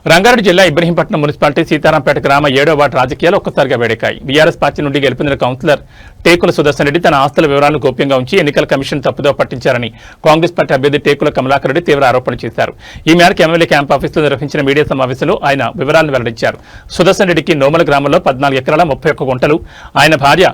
రంగారెడ్డి జిల్లా ఇబ్రహీంపట్నం మున్సిపాలిటీ సీతారాంపేట గ్రామ 7వ వార్డు రాజకీయాలు ఒక్కసారిగా వేడెక్కాయి. బీఆర్ఎస్ పార్టీ నుండి గెలుపొందిన కౌన్సిలర్ టేకుల సుదర్శన్ రెడ్డి తన ఆస్తుల వివరాలను గోప్యంగా ఉంచి ఎన్నికల కమిషన్ తప్పుదోవ పట్టించారని కాంగ్రెస్ పార్టీ అభ్యర్థి టేకుల కమలాకర్ రెడ్డి తీవ్ర ఆరోపణలు చేశారు. ఈ మేరకు ఎమ్మెల్యే క్యాంప్ ఆఫీసులో నిర్వహించిన మీడియా సమావేశంలో ఆయన వివరాలను వెల్లడించారు. సుదర్శన్ రెడ్డికి నోమల గ్రామంలో 14 ఎకరాల 31 గుంటలు, ఆయన భార్య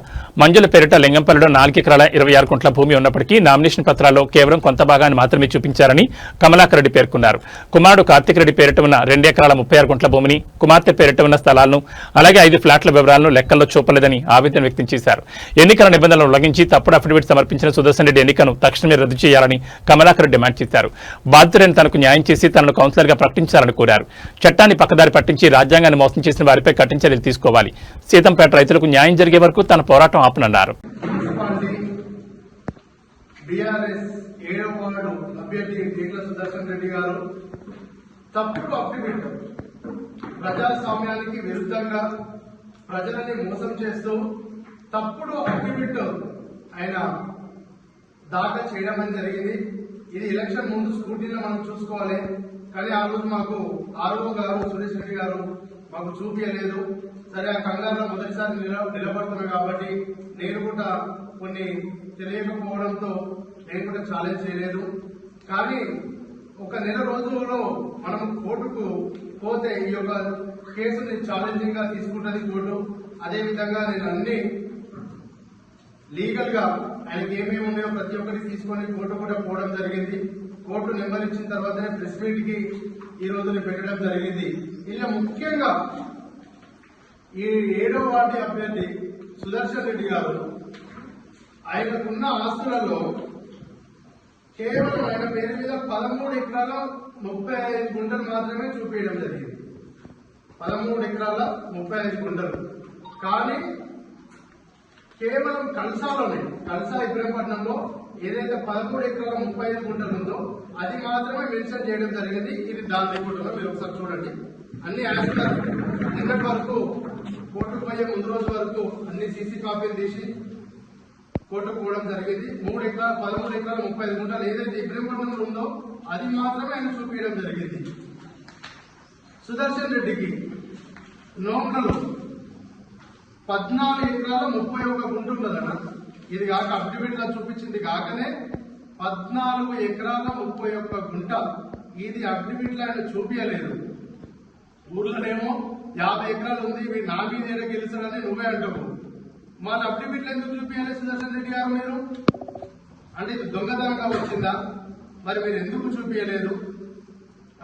మంజుల పేరిట లింగంపల్లిలో 4 ఎకరాల 26 గుంటల భూమి ఉన్నప్పటికీ నామినేషన్ పత్రాల్లో కేవలం కొంత భాగాన్ని మాత్రమే చూపించారని కమలాకర్ రెడ్డి పేర్కొన్నారు. కుమారుడు కార్తిక్ రెడ్డి పేరిట ఉన్న 2 ఎకరాల 36 గుంటల భూమిని, కుమార్తె పేరిట ఉన్న స్థలాలను, అలాగే 5 ఫ్లాట్ల వివరాలను లెక్కల్లో చూపలేదని ఆవేదన వ్యక్తం చేశారు. ఎన్నికల నిబంధనలను ఉల్లంఘించి తప్పుడు అఫిడవిట్ సమర్పించిన సుదర్శన్ రెడ్డి ఎన్నికను తక్షణమే రద్దు చేయాలని కమలాకర్ రెడ్డి డిమాండ్ చేశారు. బాధితులైన తనకు న్యాయం చేసి తనను కౌన్సిలర్ గా ప్రకటించాలని కోరారు. చట్టాన్ని పక్కదారి పట్టించి రాజ్యాంగాన్ని మోసం చేసిన వారిపై కఠిన చర్యలు తీసుకోవాలి. సీతంపేట రైతులకు న్యాయం జరిగే వరకు తన పోరాటం ఆపనన్నారు. ప్రజాస్వామ్యానికి విరుద్ధంగా ప్రజలని మోసం చేస్తూ తప్పుడు అఫిడవిట్ ఆయన దాఖలు చేయడం జరిగింది. ఇది ఎలక్షన్ ముందు స్కూటీలో మనం చూసుకోవాలి, కానీ ఆ రోజు మాకు ఆర్ఓ గారు సురేష్ రెడ్డి గారు మాకు చూపించలేదు. సరే, ఆ కంగారులో మొదటిసారి నిలబడుతున్నా కాబట్టి నేను కూడా కొన్ని తెలియకపోవడంతో నేను కూడా ఛాలెంజ్ చేయలేదు. కానీ ఒక నెల రోజుల్లో మనం కోర్టుకు పోతే ఈ యొక్క కేసుని ఛాలెంజింగ్ గా తీసుకుంటుంది కోర్టు. అదేవిధంగా నేను అన్ని లీగల్ గా ఆయనకి ఏమేమి ఉన్నాయో ప్రతి ఒక్కటి తీసుకొని కోర్టు కూడా పోవడం జరిగింది. కోర్టు నెంబర్ ఇచ్చిన తర్వాతనే ప్రెస్ మీట్ కి ఈ రోజుని పెట్టడం జరిగింది. ఇలా ముఖ్యంగా ఈ 7వ వార్డు అభ్యర్థి సుదర్శన్ రెడ్డి గారు ఆయనకున్న ఆస్తులలో కేవలం ఆయన పేరు మీద 13 ఎకరాల 35 గుంటలు మాత్రమే చూపించడం జరిగింది. 13 ఎకరాల 35 గుంటలు. కానీ కేవలం కల్సాలోనే, కల్సా ఇబ్రహీంపట్నంలో ఏదైతే 13 ఎకరాల 35 గుంటలు ఉందో అది మాత్రమే మెన్షన్ చేయడం జరిగింది. ఇది దాని రిపోర్టులో మీరు ఒకసారి చూడండి. అన్ని యాక్టర్ నిన్నటి వరకు కోర్టుకు పోయే ముందు రోజు వరకు అన్ని సీసీ కాపీలు తీసి కోర్టుకు పోవడం జరిగింది. 13 ఎకరాల 35 గుంటలు ఏదైతే ఇబ్రహీంపట్నంలో ఉందో అది మాత్రమే ఆయన చూపించడం జరిగింది. సుదర్శన్ రెడ్డికి నోమ్లలో 14 ఎకరాల 31 గుంట ఉంటుందన్న. ఇది కాక అఫిడవిట్ గా చూపించింది కాకనే 14 ఎకరాల 31 గుంట. ఇది అఫిడవిట్ లో ఆయన చూపించలేదు. ఊర్లోనేమో 50 ఎకరాలు ఉంది, మీరు నా మీద ఏడ గెలిచారని నువ్వే అంటావు. మన అఫిడవిట్లు ఎందుకు చూపించాలి సుదర్శన్ రెడ్డి గారు? మీరు అంటే ఇది దొంగతనంగా వచ్చిందా? మరి మీరు ఎందుకు చూపించలేదు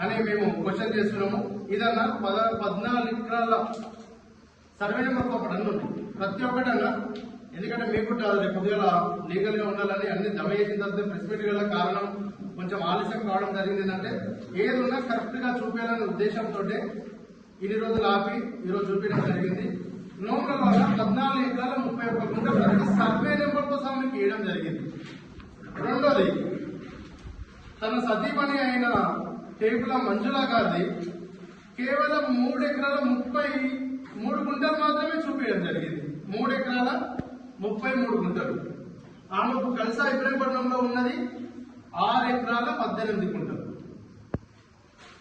అని మేము క్వశ్చన్ చేస్తున్నాము. ఇదన్నా 14 ఎకరాల సర్వే నెంబర్ ఒకటి అన్నుంది ప్రతి ఒక్కటి అన్న. ఎందుకంటే మీకు రేపు పొద్దుగా లీగల్ గా ఉండాలని అన్ని జమ చేసిన తర్వాత ప్రెస్ మీట్ గల కారణం కొంచెం ఆలస్యం కావడం జరిగింది. ఏంటంటే ఏది ఉన్నా కరెక్ట్ గా చూపించాలనే ఉద్దేశంతో ఇన్ని రోజులు ఆపి ఈరోజు చూపించడం జరిగింది. నోట్ల వల్ల 14 ఎకరాల 31 గుంట ప్రతి సర్వే నెంబర్ తో సహా మీకు ఇవ్వడం జరిగింది. రెండోది, తన సతీమణి అయిన టేకుల మంజుల గారిది కేవలం 3 ఎకరాల 33 గుంటలు మాత్రమే చూపించడం జరిగింది. 3 ఎకరాల 33 గుంటలు. ఆమెకు కల్సా ఇబ్రహీంపట్నంలో ఉన్నది 6 ఎకరాల 18 గుంటలు.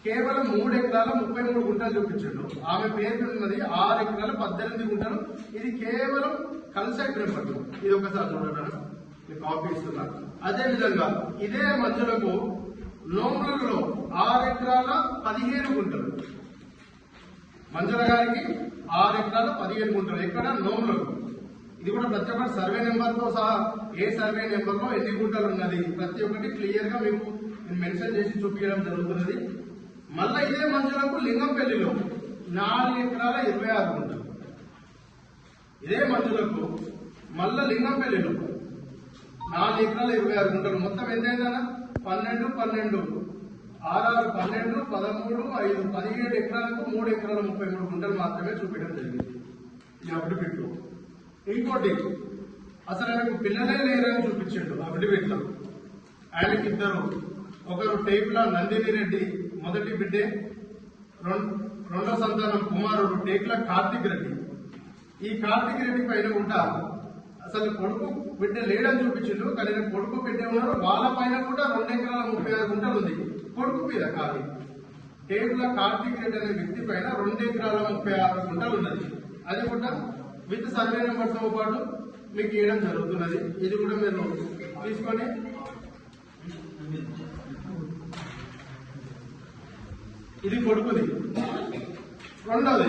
కేవలం 3 ఎకరాల 33 గుంటలు చూపించాడు. ఆమె పేరు ఉన్నది 6 ఎకరాల 18 గుంటలు. ఇది కేవలం కల్సా ఇబ్రహీంపట్నం. ఇది ఒకసారి చూడండి, కాపీ ఇస్తున్నారు. అదేవిధంగా ఇదే మంజులకు నోములలో 6 ఎకరాల 15 గుంటలు. మంజుల గారికి 6 ఎకరాల 15 గుంటలు. ఎక్కడ? నోములకు. ఇది కూడా ప్రతి ఒక్కటి సర్వే నెంబర్ తో సహా ఏ సర్వే నెంబర్ లో ఎన్ని గుంటలు ఉన్నది ప్రతి ఒక్కటి క్లియర్ గా మీకు మెన్షన్ చేసి చూపించడం జరుగుతున్నది. మళ్ళా ఇదే మంజులకు లింగంపల్లిలో 4 ఎకరాల 26 గుంటలు. ఇదే మంజులకు మళ్ళా లింగంపల్లిలో 4 ఎకరాల 26 గుంటలు. మొత్తం ఎంతైందన్నా? 12, 12, 6, 12, 13, 5, 17 ఎకరాలకు 3 ఎకరాల 33 గుంటలు మాత్రమే చూపించడం జరిగింది ఈ అఫిడవిట్ లో. ఇంకోటి, అసలు ఆయనకు పిల్లలే లేరని చూపించాడు అఫిడవిట్ లో. ఆయనకి ఇద్దరు, ఒకరు టేకుల నందిని రెడ్డి మొదటి బిడ్డే, రెండో సంతానం కుమారుడు టేకుల కార్తిక్ రెడ్డి. ఈ కార్తిక్ రెడ్డి పైన కూడా అసలు కొడుకు బిడ్డ లేడని చూపించిండు, కానీ కొడుకు బిడ్డ ఉన్నారు. వాళ్ళ పైన కూడా 2 ఎకరాల 36 గుంటలు ఉంది కొడుకు మీద. కాదు, టేకుల కార్తీక్ రెడ్డి అనే వ్యక్తి పైన 2 ఎకరాల 36 గుంటలు ఉన్నది. అది కూడా విత్ సర్వే నెంబర్ తో పాటు మీకు ఇవ్వడం జరుగుతున్నది. ఇది కూడా మీరు తీసుకొని ఇది కొడుకుది. రెండోది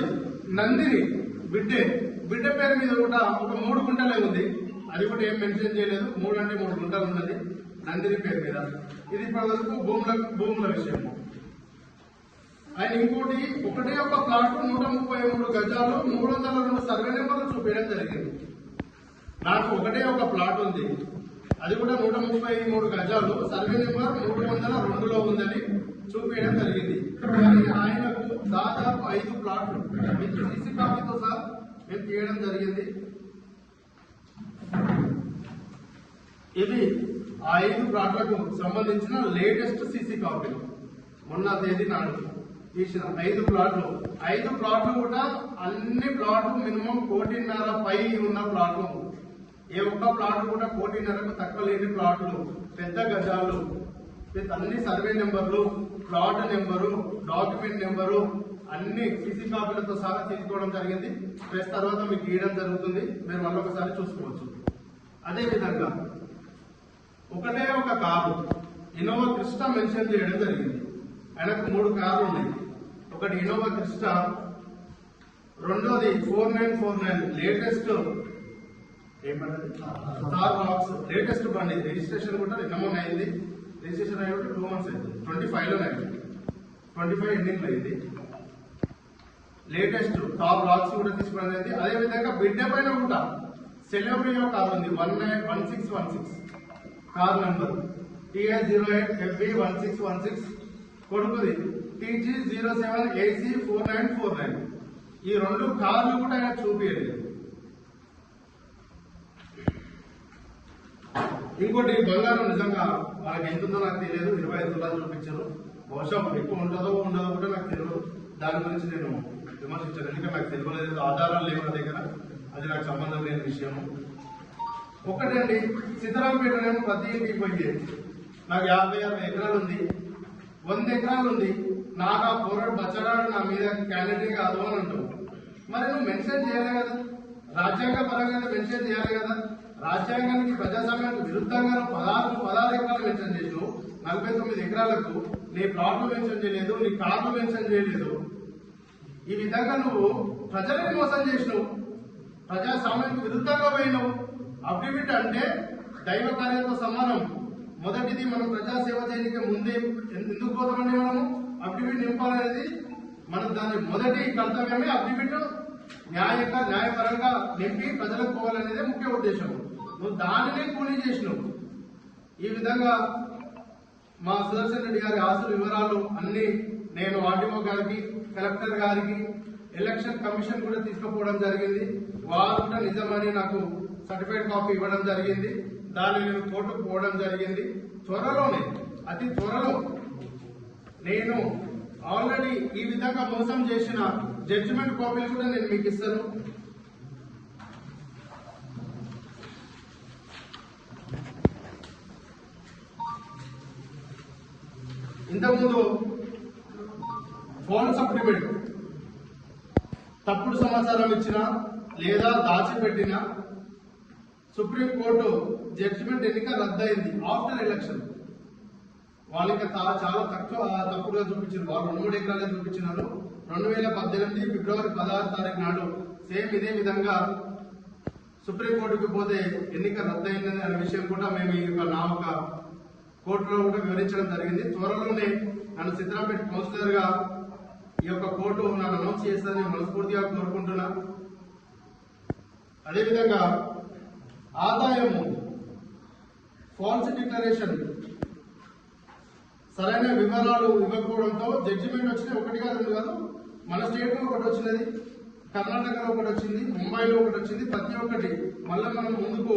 నందిని బిడ్డ పేరు మీద కూడా ఒక 3 గుంటలే ఉంది. అది కూడా ఏం మెన్షన్ చేయలేదు. 3 అంటే 3 గుంటలు ఉన్నది నందిని పేరు మీద. ఇది ఇప్పటి వరకు భూముల విషయం. ఆయన ఇంకోటి ఒకటే ఒక ప్లాట్ 133 గజాలు 302 సర్వే నెంబర్లు చూపించడం జరిగింది. నాకు ఒకటే ఒక ప్లాట్ ఉంది, అది కూడా 133 గజాలు సర్వే నెంబర్ 302లో ఉందని చూపించడం జరిగింది. కానీ ఆయనకు దాదాపు 5 ప్లాట్లు మీకు సీసీ కాపీతో సహా మేము తీయడం జరిగింది. ఇది ఆ 5 ప్లాట్లకు సంబంధించిన లేటెస్ట్ సీసీ కాపీలు మొన్న తేదీ నాడు తీసిన 5 ప్లాట్లు. 5 ప్లాట్లు కూడా అన్ని ప్లాట్లు మినిమం 1.5 పై ఉన్న ప్లాట్లు. ఏ ఒక్క ప్లాట్ కూడా 1.5కు తక్కువ లేని ప్లాట్లు, పెద్ద గజాలు, అన్ని సర్వే నెంబర్లు, ప్లాట్ నెంబరు, డాక్యుమెంట్ నెంబరు అన్ని సీసీ కాపీలతో సహా తీసుకోవడం జరిగింది. ప్రెస్ తర్వాత మీకు ఇవ్వడం జరుగుతుంది. మీరు మళ్ళీ ఒకసారి చూసుకోవచ్చు. అదే విధంగా ఒకటే ఒక కారు ఇన్నోవా క్రిస్టా మెన్షన్ చేయడం జరిగింది. ఆయనకు 3 కార్లు ఉన్నాయి. ఒకటి ఇన్నోవా క్రిస్టా, రెండోది 4949 లేటెస్ట్ ఏమన్నది స్టార్ బాక్స్ లేటెస్ట్ బండి. రిజిస్ట్రేషన్ కూడా నిన్న అయింది. రిజిస్ట్రేషన్ అయ్యి 2 months అయింది. 25లోనే అయింది. 25 ఎండింగ్ అయింది. లేటెస్ట్ టాప్ బాక్స్ కూడా తీసుకోవడం జరిగింది. అదే విధంగా బిడ్డ పైన కూడా సెలబ్రియో కార్ ఉంది 1616 కార్ నెంబర్ TS08FB1616. కొడుకుది TG07AC4949. ఈ 2 కార్లు కూడా ఆయన చూపించలేదు. ఇంకోటి బంగారం నిజంగా మనకి ఎంత ఉందో నాకు తెలియదు. 25 తులాలు చూపించారు. బహుశా ఎక్కువ ఉండదో కూడా నాకు తెలియదు. దాని గురించి నేను విమర్శించాను. ఎందుకంటే నాకు తెలియలేదు, ఆధారాలు లేవు నా దగ్గర. అది నాకు సంబంధం లేని విషయము. ఒకటండి, సీతారాంపేటనేమో ప్రతి ఇంటికి పోయి నాకు 56 ఎకరాలు ఉంది, 100 ఎకరాలు ఉంది, నాకు ఆ పోరాడు బచ్చడాడు నా మీద క్యాండిడేట్ కాదు అని అంటావు. మరి నువ్వు మెన్షన్ చేయాలి కదా, రాజ్యాంగ పరంగా మెన్షన్ చేయాలి కదా. రాజ్యాంగానికి ప్రజాస్వామ్యానికి విరుద్ధంగా 16 ఎకరాలు మెన్షన్ చేసినావు. 49 ఎకరాలకు నీ ప్లాట్లు మెన్షన్ చేయలేదు, నీ కార్లు మెన్షన్ చేయలేదు. ఈ విధంగా నువ్వు ప్రజలను మోసం చేసినావు, ప్రజాస్వామ్యానికి విరుద్ధంగా పోయినావు. అఫిడవిట్ అంటే దైవ కార్యంతో సమానం. మొదటిది మనం ప్రజాసేవ చేయడానికి ముందే ఎందుకు పోతామండి, మనము అఫిడవిట్ నింపాలనేది మనం దాని మొదటి కర్తవ్యమే. అఫిడవిట్ న్యాయపరంగా నింపి ప్రజలకు పోవాలనేదే ముఖ్య ఉద్దేశం. నువ్వు దానినే కూలీ చేసినావు. ఈ విధంగా మా సుదర్శన్ రెడ్డి గారి ఆస్తుల వివరాలు అన్ని నేను ఆర్డీఓ గారికి, కలెక్టర్ గారికి, ఎలక్షన్ కమిషన్ కూడా తీసుకుపోవడం జరిగింది. వారు కూడా నిజమని నాకు సర్టిఫైడ్ కాపీ ఇవ్వడం జరిగింది. దాన్ని నేను కోర్టుకు పోవడం జరిగింది. త్వరలోనే, అతి త్వరలో నేను ఆల్రెడీ ఈ విధంగా మోసం చేసిన జడ్జిమెంట్ కాపీలు కూడా నేను మీకు ఇస్తాను. ఇంతకుముందు ఫోన్ సప్లిమెంట్ తప్పుడు సమాచారం ఇచ్చిన లేదా దాచిపెట్టిన సుప్రీంకోర్టు జడ్జిమెంట్ ఎన్నిక రద్దయింది ఆఫ్టర్ ఎలక్షన్. వాళ్ళకి చాలా తప్పుడుగా చూపించారు. వాళ్ళు 2-3 ఎకరాలే చూపించినారు. 2018 ఫిబ్రవరి 16 నాడు సేమ్ ఇదే విధంగా సుప్రీంకోర్టుకు పోతే ఎన్నిక రద్దయిందని అనే విషయం కూడా మేము నా ఒక కోర్టులో కూడా వివరించడం జరిగింది. త్వరలోనే నన్ను సిద్దిరాంపేట కౌన్సిలర్ గా ఈ యొక్క కోర్టు నన్ను అనౌన్స్ చేస్తానని మనస్ఫూర్తిగా కోరుకుంటున్నా. అదేవిధంగా ఆదాయము ఫాల్స్ డిక్లరేషన్ సరైన వివరాలు ఇవ్వకపోవడంతో జడ్జిమెంట్ వచ్చినాయి. 1 కాదు 2 కాదు, మన స్టేట్ లో ఒకటి వచ్చినది, కర్ణాటకలో ఒకటి వచ్చింది, ముంబైలో ఒకటి వచ్చింది. ప్రతి ఒక్కటి మళ్ళీ మనం ముందుకు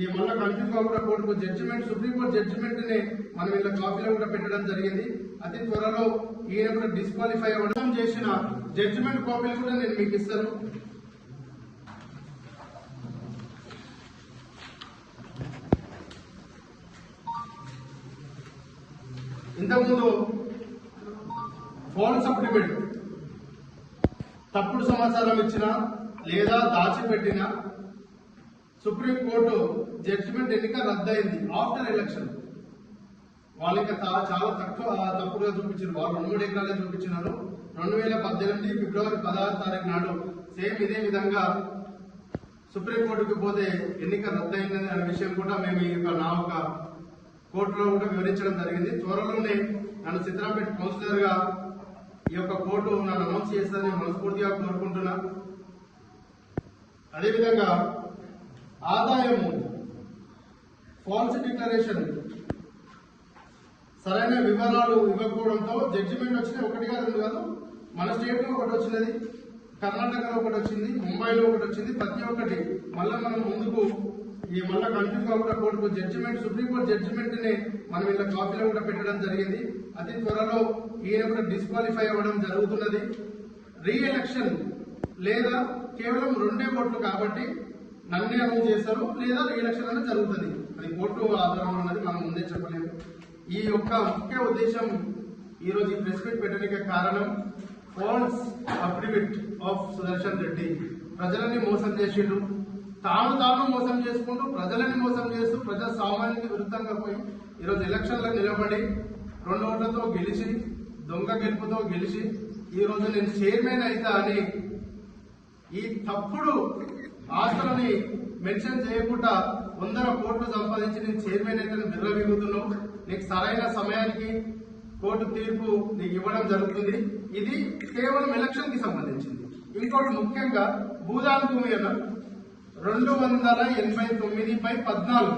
ఈ మళ్ళీ కన్ఫ్యూజ్ కాకుండా కోర్టుకు జడ్జిమెంట్, సుప్రీంకోర్టు జడ్జిమెంట్ ని మనం ఇలా కాపీలో కూడా పెట్టడం జరిగింది. అతి త్వరలో ఈయన కూడా డిస్క్వాలిఫై అవ్వడం చేసిన జడ్జిమెంట్ కాపీలు కూడా నేను మీకు ఇస్తాను. ఇంతకుముందు ఫోన్ సప్లిమెంట్ తప్పుడు సమాచారం ఇచ్చినా లేదా దాచిపెట్టినా సుప్రీంకోర్టు జడ్జిమెంట్ ఎన్నిక రద్దయింది ఆఫ్టర్ ఎలక్షన్. వాళ్ళు ఇంకా చాలా తప్పుడుగా చూపించారు. వాళ్ళు 2-3 ఎకరాలే చూపించినారు. 2018 ఫిబ్రవరి 16 తారీఖు నాడు సేమ్ ఇదే విధంగా సుప్రీంకోర్టుకు పోతే ఎన్నిక రద్దయిందని అనే విషయం కూడా మేము నా ఒక కోర్టులో కూడా వివరించడం జరిగింది. త్వరలోనే నన్ను సిద్ధరాంపేట కౌన్సిలర్ గా ఈ యొక్క కోర్టు నన్ను అనౌన్స్ చేస్తానని మనస్ఫూర్తిగా కోరుకుంటున్నా. అదేవిధంగా ఆదాయము ఫాల్స్ డిక్లరేషన్ సరైన వివరాలు ఇవ్వకపోవడంతో జడ్జిమెంట్ వచ్చినాయి. 1 కాదు 2 కాదు, మన స్టేట్ లో ఒకటి వచ్చినది, కర్ణాటకలో ఒకటి వచ్చింది, ముంబైలో ఒకటి వచ్చింది. ప్రతి ఒక్కటి మళ్ళీ మనం ముందుకు మళ్ళీ కన్ఫ్యూజ్ కాకుండా కోర్టుకు జడ్జిమెంట్ సుప్రీంకోర్టు జడ్జిమెంట్ ని మనం ఇలా కాపీలో కూడా పెట్టడం జరిగింది. అతి త్వరలో ఈయన కూడా డిస్క్వాలిఫై అవ్వడం జరుగుతున్నది. రీఎలక్షన్ లేదా కేవలం 2 ఓట్లు కాబట్టి నన్నే అనౌన్స్ చేస్తారు, లేదా రీఎలక్షన్ అనేది జరుగుతుంది. అది కోర్టు ఆధారంలో ఉన్నది, మనం ముందే చెప్పలేము. ఈ యొక్క ముఖ్య ఉద్దేశం ఈ రోజు ఈ ప్రెస్ మీట్ పెట్టడానికి కారణం false affidavit of Sudarshan Reddy ప్రజలని మోసం చేసిండు. తాను మోసం చేసుకుంటూ ప్రజలని మోసం చేస్తూ ప్రజా సామాన్యానికి విరుద్ధంగా పోయి ఈరోజు ఎలక్షన్లో నిలబడి 2 ఓట్లతో గెలిచి దొంగ గెలుపుతో గెలిచి ఈ రోజు నేను చైర్మన్ అయితా అని ఈ తప్పుడు ఆస్తులని మెన్షన్ చేయకుండా 100 కోట్లు సంపాదించి నేను చైర్మన్ అయితే విర్రవీగుతున్నావు. నీకు సరైన సమయానికి కోర్టు తీర్పు నీకు ఇవ్వడం జరుగుతుంది. ఇది కేవలం ఎలక్షన్ కి సంబంధించింది. ఇంకోటి ముఖ్యంగా భూదాన్ భూమి అన్న 289/14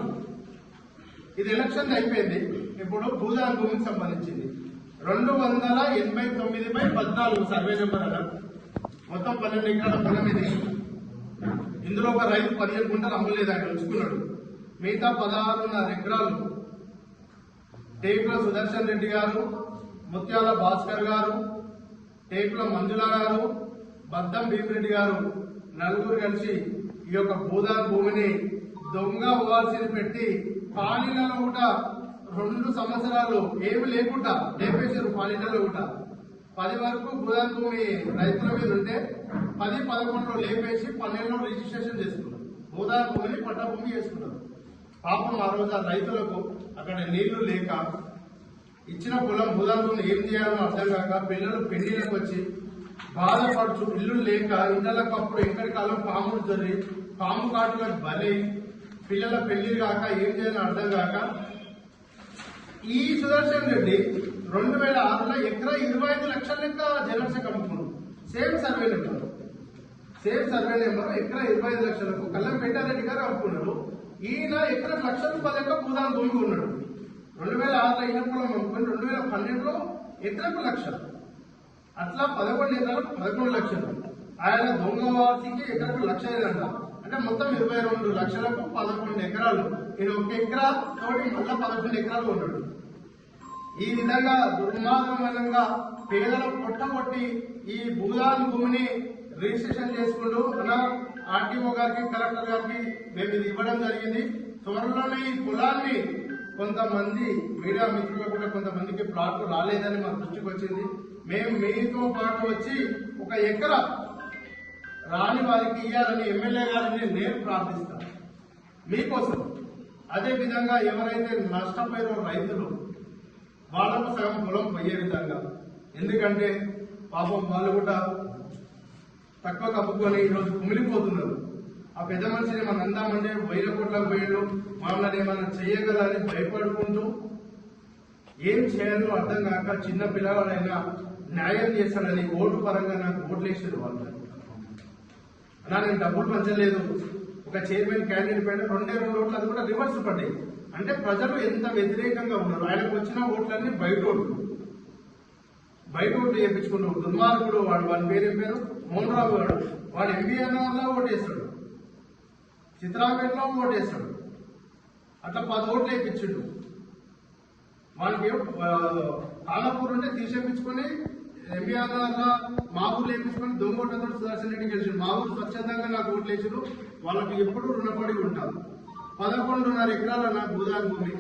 ఇది ఎలక్షన్ అయిపోయింది. ఇప్పుడు భూదాన్ భూమికి సంబంధించింది 289/14 సర్వే నెంబర్ అన్న మొత్తం 12 ఎకరాల పొలం ఇది. ఇందులో ఒక రైతు 15 గుంటలు అమ్మలేదు, ఆయన ఉంచుకున్నాడు. మిగతా 16.5 ఎకరాలు టేకుల సుదర్శన్ రెడ్డి గారు, ముత్యాల భాస్కర్ గారు, టేకుల మంజుల గారు, బద్దం భీమిరెడ్డి గారు నలుగురు కలిసి ఈ యొక్క భూదాన్ భూమిని దొంగ ఓవాల్సిని పెట్టి పాలీలలో కూడా 2 సంవత్సరాలు ఏమి లేకుండా లేపేశారు. పాలీలలో కూడా 10 వరకు భూదాన్ భూమి రైతుల మీద ఉంటే 10-11లో లేపేసి 12లో రిజిస్ట్రేషన్ చేసుకున్నారు. భూదాన్ భూమిని పట్టా భూమి చేసుకున్నారు. పాపం ఆ రోజు ఆ రైతులకు అక్కడ నీళ్లు లేక ఇచ్చిన పొలం భూదాన్ భూమిని ఏం చేయాలో అర్థం కాక పిల్లలు పెళ్లిలకు వచ్చి బాధపడుచు ఇల్లు లేక ఇళ్లకు అప్పుడు ఎక్కడి కాలం పాములు జరిగి పాము కాటులకు బలి పిల్లల పెళ్లి కాక ఏం చేయాలో అర్థం కాక ఈ సుదర్శన్ రెడ్డి 2006లో ఎకరా 25 లక్షల లెక్క జనరల్స్ అమ్ముకున్నాడు. సేమ్ సర్వే నెంబర్ ఎకరా 25 లక్షలకు కల్లం పెట్టారెడ్డి గారు అమ్ముకున్నాడు. ఈయన ఎకరా 1,10,000 లెక్క భూదాన్ భూమి ఉన్నాడు. 2006లో ఈయన పొలం అమ్ముకుని 2012లో ఎకరకు 1,00,000, అట్లా 11 ఎకరాలకు 11 లక్షలు. ఆయన దొంగ వాసికి ఎకరకు 1,00,000 అంట. అంటే మొత్తం 22 లక్షలకు 11 ఎకరాలు. ఈయన 1 ఎకరా తోటి మళ్ళా 11 ఎకరాలు ఉన్నాడు. ఈ విధంగా దుర్మార్గంగా పేదల పొట్టగొట్టి ఈ భూదాన్ భూమిని రిజిస్ట్రేషన్ చేసుకుంటూ మన ఆర్టీఓ గారికి కలెక్టర్ గారికి మేము ఇది ఇవ్వడం జరిగింది. త్వరలోనే ఈ పొలాన్ని కొంతమంది మీడియా మిత్రులు కూడా కొంతమందికి ప్లాట్లు రాలేదని మా దృష్టికి వచ్చింది. మేము మీతో పాటు వచ్చి 1 ఎకరా రాని వారికి ఇవ్వాలని ఎమ్మెల్యే గారిని నేను ప్రార్థిస్తాను మీకోసం. అదే విధంగా ఎవరైతే నష్టపోయారో రైతులు వాళ్ళకు సగం పొలం పోయే విధంగా, ఎందుకంటే పాపం వాళ్ళు కూడా తక్కువ కప్పుకొని ఈరోజు కుమిలిపోతున్నారు. ఆ పెద్ద మనిషిని మనం అందామంటే 1000 కోట్లకు పోయాడు, మనల్ని ఏమన్నా చేయగలని భయపడుకుంటూ ఏం చేయాలో అర్థం కాక చిన్న పిల్లవాడైనా న్యాయం చేస్తాడని ఓటు పరంగా నాకు ఓట్లు వేసారు వాళ్ళు. అలా నేను డబ్బులు పంచలేదు. ఒక చైర్మన్ క్యాండిడేట్ పైన 2 ఓట్లు అది కూడా రివర్స్ పడ్డాయి. అంటే ప్రజలు ఎంత వ్యతిరేకంగా ఉన్నారు. ఆయనకు వచ్చిన ఓట్లన్నీ బయట ఓట్లు చేయించుకున్నాడు. దుర్మార్గుడు వాడు. వాడి పేరు మోహన్ రావు గారు. వాడు ఎంపీ అన్నలో ఓటేస్తాడు, చిత్రాపేటలో ఓటేస్తాడు. అట్లా 10 ఓట్లు వేయించిండు. వాళ్ళకి కాలపూర్ ఉంటే తీసేపించుకొని ఎంపీ అన్నలో మా ఊర్లో వేయించుకొని దొంగ ఓట్లతో సుదర్శన్ రెడ్డి గెలిచిండు. మా ఊరు స్వచ్ఛందంగా నాకు ఓట్లు వేసారు. వాళ్ళకి ఎప్పుడు రుణపడి ఉంటాను. 11.5 ఎకరాల నా భూదాన్ భూమి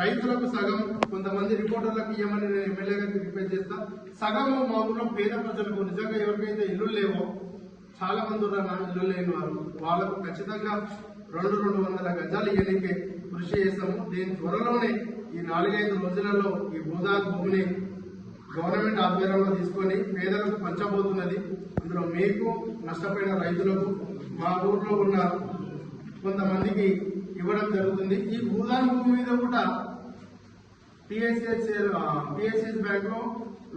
రైతులకు సగం, కొంతమంది రిపోర్టర్లకు ఇవ్వమని నేను ఎమ్మెల్యే గారికి రిక్వెస్ట్ చేస్తా. సగం మా ఊర్లో పేద ప్రజలకు నిజంగా ఎవరికైతే ఇల్లు లేవో, చాలా మంది ఉన్నారు ఇల్లు లేని వారు, వాళ్ళకు ఖచ్చితంగా 200 గజాలు ఇవ్వడానికి కృషి చేస్తాము. దీని త్వరలోనే ఈ 4-5 రోజులలో ఈ భూమిని గవర్నమెంట్ ఆధ్వర్యంలో తీసుకొని పేదలకు పంచబోతున్నది. అందులో మీకు, నష్టపోయిన రైతులకు, మా ఊర్లో ఉన్న కొంతమందికి ఇవ్వడం జరుగుతుంది. ఈ భూమి మీద కూడా పిఎస్ఎస్ బ్యాంక్ లో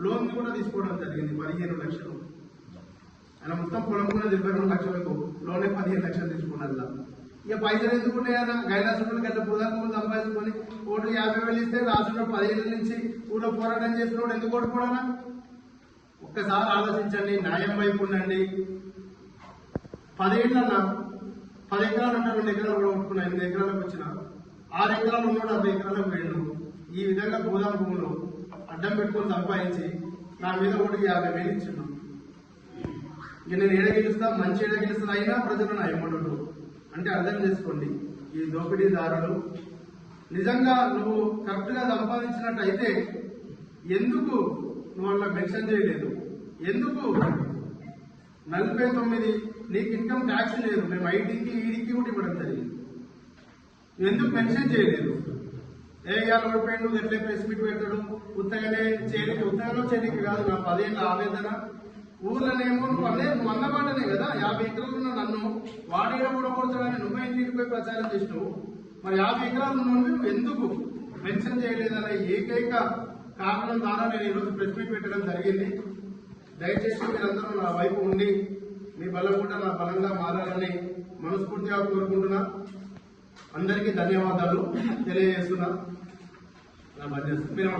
లోన్ కూడా తీసుకోవడం జరిగింది 15 లక్షలు. ఆయన మొత్తం పొలం కూడా 22 లక్షలకు లోనే 15 లక్షలు తీసుకున్నారు. ఇక పైసలు ఎందుకున్నాయన్నా గైలాసులు గట్ల భూమి సంపాదించుకొని ఓటు 50,000 ఇస్తే రాష్ట్రంలో 10 నుంచి ఊళ్ళో పోరాటం చేస్తున్నాడు ఎందుకు ఓడిపోవడనా? ఒక్కసారి ఆలోచించండి, న్యాయం వైపు ఉండండి. 10 ఏళ్ళన్నా 10 ఎకరాలు అంటే 2 ఎకరాలు కూడా కొట్టుకున్నా, 8 ఎకరాలకు వచ్చిన 6 ఎకరాలు ఉన్నాడు 60 ఎకరాలకు వేళ్ళు. ఈ విధంగా భూములు అడ్డం పెట్టుకొని సంపాదించి నా మీద ఓటు 50,000 ఇచ్చిండు. ఇక నేను ఏడ గెలుస్తా, మంచి ఏడ గెలుస్తా, అయినా ప్రజలు నా ఏమంటారు అంటే అర్థం చేసుకోండి. ఈ దోపిడీదారులు నిజంగా నువ్వు కరెక్ట్ గా సంపాదించినట్టయితే ఎందుకు నువ్వు అలా మెన్షన్ చేయలేదు? ఎందుకు 49 నీకు ఇన్కమ్ ట్యాక్స్ లేదు, మేము ఐటీకి ఈడీకి కూడా ఇవ్వడం జరిగింది, ఎందుకు మెన్షన్ చేయలేదు? ఇవాళ ఓడిపోయిండు ఎట్లే ప్రెస్ మీట్ పెట్టాడు, ఉత్తగానే చేయడానికి, ఉత్తగానో చేయడానికి కాదు నా 10 ఏళ్ళ ఆవేదన. ఊర్లోనేమో నువ్వు అన్నమాటనే కదా, 50 ఎకరాలు ఉన్న నన్ను వాడేడ కూడా కొడతాడని నువ్వే ఇంటికి పోయి ప్రచారం చేసినావు. మరి 50 ఎకరాలు ఉన్నోడు నువ్వు ఎందుకు మెన్షన్ చేయలేదన్న ఏకైక కారణం ద్వారా నేను ఈరోజు ప్రెస్ మీట్ పెట్టడం జరిగింది. దయచేసి మీరందరూ నా వైపు ఉండి మీ బలం కూడా నా బలంగా మారాలని మనస్ఫూర్తిగా కోరుకుంటున్నా. అందరికీ ధన్యవాదాలు తెలియజేస్తున్నా. నా బంద్ చేస్తున్నా. మీరు